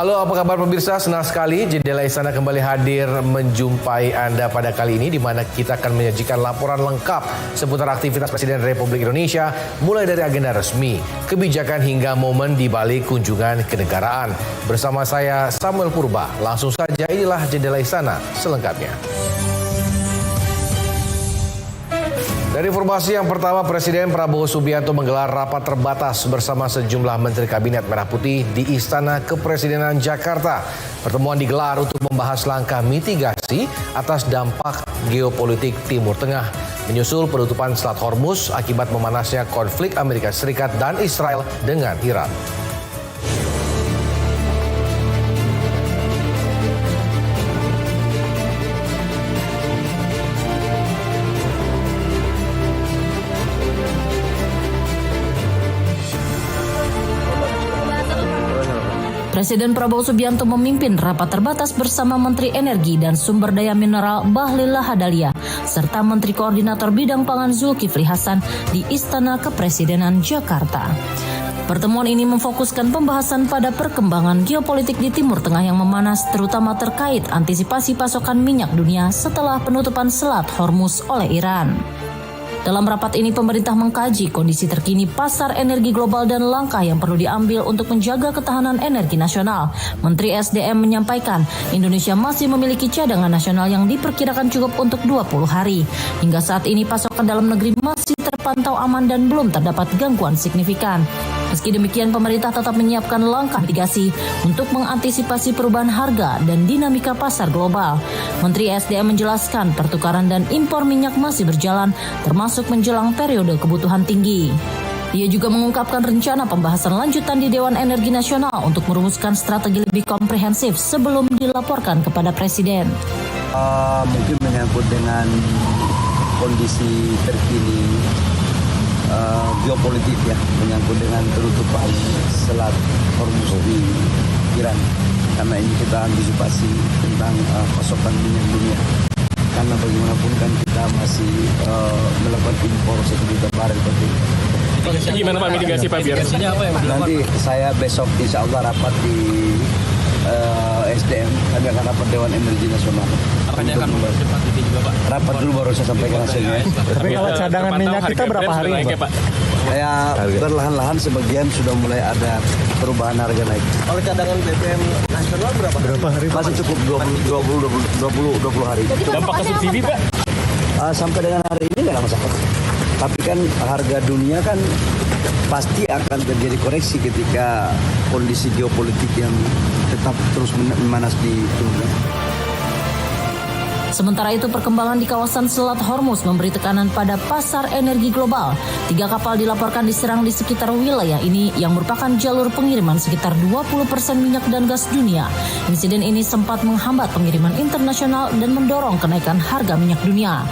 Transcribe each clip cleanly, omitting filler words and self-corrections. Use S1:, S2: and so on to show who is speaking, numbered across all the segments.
S1: Halo, apa kabar pemirsa? Senang sekali Jendela Istana kembali hadir menjumpai Anda pada kali ini, di mana kita akan menyajikan laporan lengkap seputar aktivitas Presiden Republik Indonesia, mulai dari agenda resmi, kebijakan hingga momen di balik kunjungan kenegaraan. Bersama saya Samuel Purba, langsung saja inilah Jendela Istana selengkapnya. Dari informasi yang pertama, Presiden Prabowo Subianto menggelar rapat terbatas bersama sejumlah Menteri Kabinet Merah Putih di Istana Kepresidenan Jakarta. Pertemuan digelar untuk membahas langkah mitigasi atas dampak geopolitik Timur Tengah, menyusul penutupan Selat Hormuz akibat memanasnya konflik Amerika Serikat dan Israel dengan Iran.
S2: Presiden Prabowo Subianto memimpin rapat terbatas bersama Menteri Energi dan Sumber Daya Mineral Bahlil Lahadalia serta Menteri Koordinator Bidang Pangan Zulkifli Hasan di Istana Kepresidenan Jakarta. Pertemuan ini memfokuskan pembahasan pada perkembangan geopolitik di Timur Tengah yang memanas, terutama terkait antisipasi pasokan minyak dunia setelah penutupan Selat Hormuz oleh Iran. Dalam rapat ini, pemerintah mengkaji kondisi terkini pasar energi global dan langkah yang perlu diambil untuk menjaga ketahanan energi nasional. Menteri SDM menyampaikan, Indonesia masih memiliki cadangan nasional yang diperkirakan cukup untuk 20 hari. Hingga saat ini, pasokan dalam negeri masih terpantau aman dan belum terdapat gangguan signifikan. Meski demikian, pemerintah tetap menyiapkan langkah mitigasi untuk mengantisipasi perubahan harga dan dinamika pasar global. Menteri SDM menjelaskan pertukaran dan impor minyak masih berjalan, termasuk menjelang periode kebutuhan tinggi. Ia juga mengungkapkan rencana pembahasan lanjutan di Dewan Energi Nasional untuk merumuskan strategi lebih komprehensif sebelum dilaporkan kepada Presiden.
S3: Mungkin menyangkut dengan kondisi terkini geopolitik ya, menyangkut dengan penutupan Selat Hormuz di Iran. Karena ini kita antisipasi tentang pasokan minyak dunia. Karena bagaimanapun kan kita masih melakukan impor 1 juta barel per hari.
S4: Gimana Pak mitigasi Pak biar?
S3: Nanti saya besok insya Allah rapat di SDM, kami akan rapat Dewan Energi Nasional.
S4: Apanya akan mempercepat itu juga Pak?
S3: Rapat dulu baru saya sampaikan hasilnya.
S5: Tapi kalau cadangan minyak kita berapa hari Pak?
S3: Ya perlahan-lahan sebagian sudah mulai ada perubahan harga naik.
S5: Kalau cadangan BBM nasional berapa hari?
S3: Masih cukup 20 hari.
S4: Dampak ke subsidi Pak?
S3: Sampai dengan hari ini nggak ada masalah. Tapi kan harga dunia kan pasti akan terjadi koreksi ketika kondisi geopolitik yang tetap terus memanas di dunia.
S2: Sementara itu, perkembangan di kawasan Selat Hormuz memberi tekanan pada pasar energi global. 3 kapal dilaporkan diserang di sekitar wilayah ini yang merupakan jalur pengiriman sekitar 20% minyak dan gas dunia. Insiden ini sempat menghambat pengiriman internasional dan mendorong kenaikan harga minyak dunia.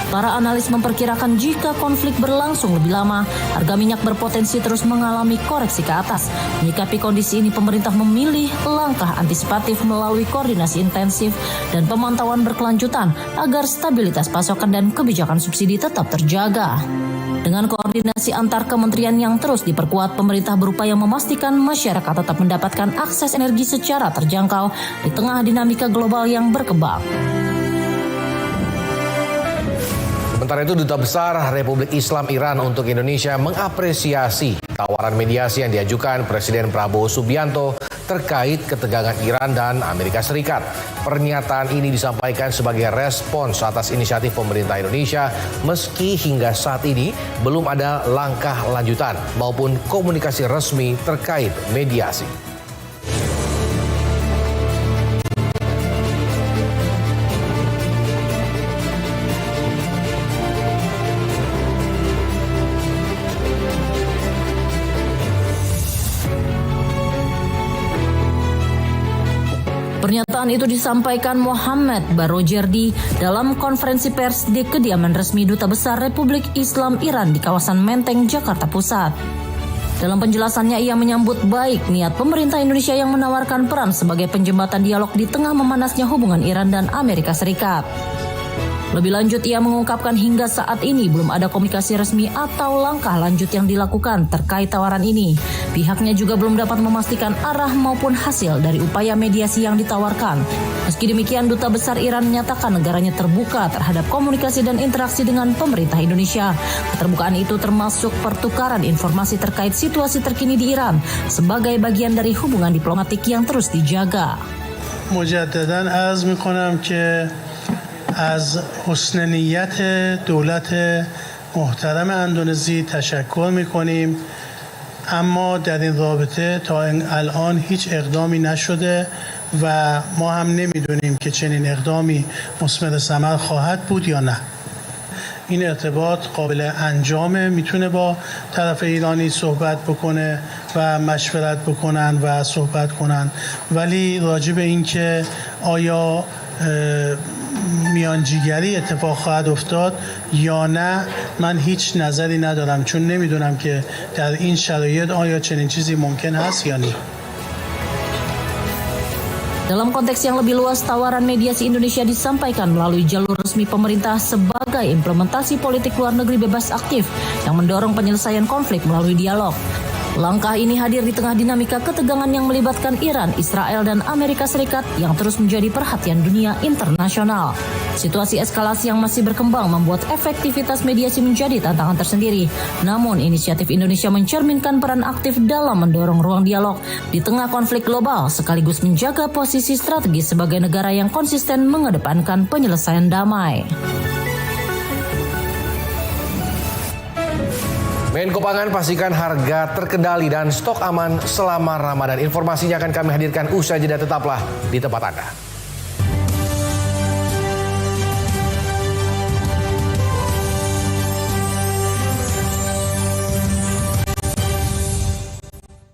S2: Para analis memperkirakan jika konflik berlangsung lebih lama, harga minyak berpotensi terus mengalami koreksi ke atas. Menyikapi kondisi ini, pemerintah memilih langkah antisipatif melalui koordinasi intensif dan pemantauan berkelanjutan agar stabilitas pasokan dan kebijakan subsidi tetap terjaga. Dengan koordinasi antar kementerian yang terus diperkuat, pemerintah berupaya memastikan masyarakat tetap mendapatkan akses energi secara terjangkau di tengah dinamika global yang berkembang.
S1: Sementara itu, Duta Besar Republik Islam Iran untuk Indonesia mengapresiasi tawaran mediasi yang diajukan Presiden Prabowo Subianto terkait ketegangan Iran dan Amerika Serikat. Pernyataan ini disampaikan sebagai respons atas inisiatif pemerintah Indonesia, meski hingga saat ini belum ada langkah lanjutan maupun komunikasi resmi terkait mediasi.
S2: Pernyataan itu disampaikan Muhammad Barojerdi dalam konferensi pers di kediaman resmi Duta Besar Republik Islam Iran di kawasan Menteng, Jakarta Pusat. Dalam penjelasannya, ia menyambut baik niat pemerintah Indonesia yang menawarkan peran sebagai penjembatan dialog di tengah memanasnya hubungan Iran dan Amerika Serikat. Lebih lanjut, ia mengungkapkan hingga saat ini belum ada komunikasi resmi atau langkah lanjut yang dilakukan terkait tawaran ini. Pihaknya juga belum dapat memastikan arah maupun hasil dari upaya mediasi yang ditawarkan. Meski demikian, Duta Besar Iran menyatakan negaranya terbuka terhadap komunikasi dan interaksi dengan pemerintah Indonesia. Keterbukaan itu termasuk pertukaran informasi terkait situasi terkini di Iran sebagai bagian dari hubungan diplomatik yang terus dijaga.
S6: مجدداً عرض می‌کنم که از حسن نیت دولت محترم اندونزی تشکر می‌کنیم، اما در این رابطه تا الان هیچ اقدامی نشده و ما هم نمی‌دونیم که چنین اقدامی مثمر ثمر خواهد بود یا نه. این ارتباط قابل انجامه، میتونه با طرف ایرانی صحبت بکنه و مشورت بکنن و صحبت کنن، ولی راجع به این که آیا میانجیگری اتفاق خواهد افتاد یا نه من هیچ نظری ندارم، چون نمیدونم که در این شرایط آیا چنین چیزی ممکن هست یا نه.
S2: Dalam konteks yang lebih luas, tawaran mediasi Indonesia disampaikan melalui jalur resmi pemerintah sebagai implementasi politik luar negeri bebas aktif yang mendorong penyelesaian konflik melalui dialog. Langkah ini hadir di tengah dinamika ketegangan yang melibatkan Iran, Israel, dan Amerika Serikat yang terus menjadi perhatian dunia internasional. Situasi eskalasi yang masih berkembang membuat efektivitas mediasi menjadi tantangan tersendiri. Namun, inisiatif Indonesia mencerminkan peran aktif dalam mendorong ruang dialog di tengah konflik global, sekaligus menjaga posisi strategis sebagai negara yang konsisten mengedepankan penyelesaian damai.
S1: Menko Pangan pastikan harga terkendali dan stok aman selama Ramadan. Informasinya akan kami hadirkan usai jeda, tetaplah di tempat Anda.